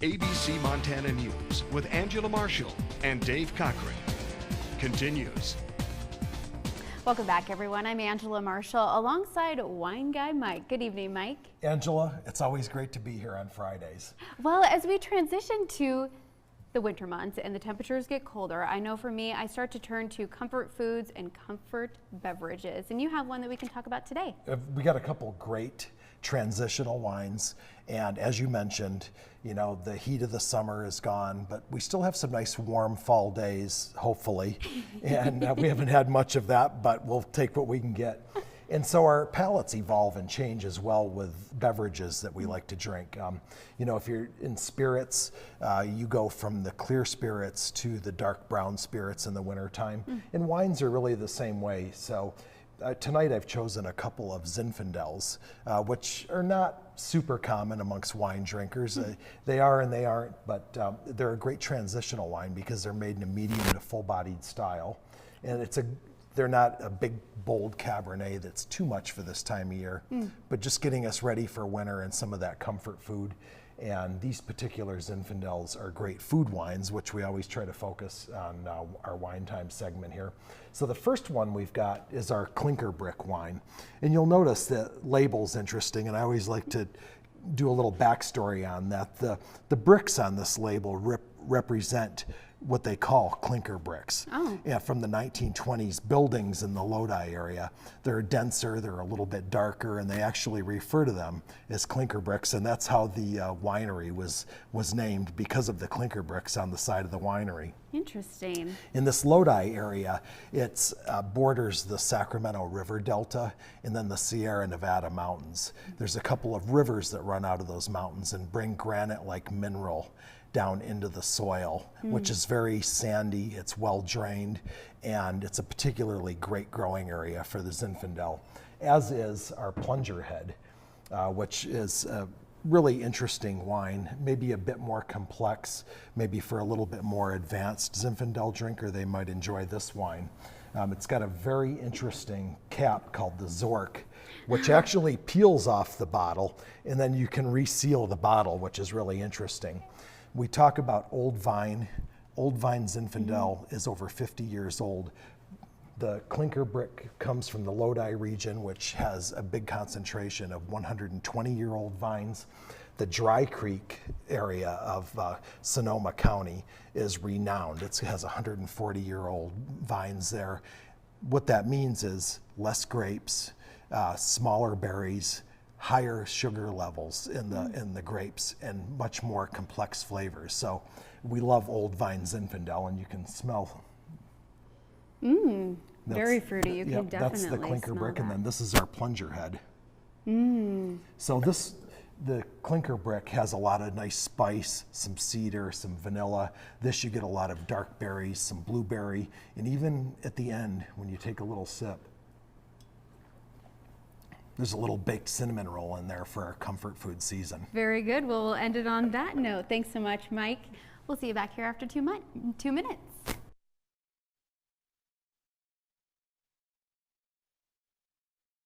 ABC Montana News with Angela Marshall and Dave Cochran continues. Welcome back, everyone. I'm Angela Marshall alongside Wine Guy Mike. Good evening, Mike. Angela, it's always great to be here on Fridays. Well, as we transition to the winter months and the temperatures get colder, I know for me, I start to turn to comfort foods and comfort beverages. And you have one that we can talk about today. We got a couple great transitional wines. And as you mentioned, you know, the heat of the summer is gone, but we still have some nice warm fall days, hopefully. And we haven't had much of that, but we'll take what we can get. And so our palates evolve and change as well with beverages that we like to drink. You know, if you're in spirits, you go from the clear spirits to the dark brown spirits in the wintertime. And wines are really the same way. So tonight I've chosen a couple of Zinfandels, which are not super common amongst wine drinkers. They are and they aren't, but they're a great transitional wine because they're made in a medium to full-bodied style. And they're not a big, bold Cabernet that's too much for this time of year, but just getting us ready for winter and some of that comfort food. And these particular Zinfandels are great food wines, which we always try to focus on our wine time segment here. So the first one we've got is our clinker brick wine. And you'll notice the label's interesting, and I always like to do a little backstory on that. The bricks on this label represent what they call clinker bricks. Yeah, from the 1920s buildings in the Lodi area. They're denser, they're a little bit darker, and they actually refer to them as clinker bricks, and that's how the winery was named, because of the clinker bricks on the side of the winery. Interesting. In this Lodi area, it borders the Sacramento River Delta and then the Sierra Nevada mountains. There's a couple of rivers that run out of those mountains and bring granite-like mineral down into the soil, which is very sandy, it's well drained, and it's a particularly great growing area for the Zinfandel, as is our plunger head, which is a really interesting wine, maybe a bit more complex, maybe for a little bit more advanced Zinfandel drinker, they might enjoy this wine. It's got a very interesting cap called the Zork, which actually peels off the bottle, and then you can reseal the bottle, which is really interesting. We talk about old vine. Old vine Zinfandel is over 50 years old. The clinker brick comes from the Lodi region, which has a big concentration of 120-year-old vines. The Dry Creek area of Sonoma County is renowned. It has 140-year-old vines there. What that means is less grapes, smaller berries, higher sugar levels in the grapes, and much more complex flavors. So we love old vine Zinfandel, and you can smell. Very fruity. You can definitely that's the clinker brick, and then this is our plunger head. So the clinker brick has a lot of nice spice, some cedar, some vanilla. This you get a lot of dark berries, some blueberry, and even at the end, when you take a little sip, there's a little baked cinnamon roll in there for our comfort food season. Very good. Well, we'll end it on that note. Thanks so much, Mike. We'll see you back here after 2 minutes.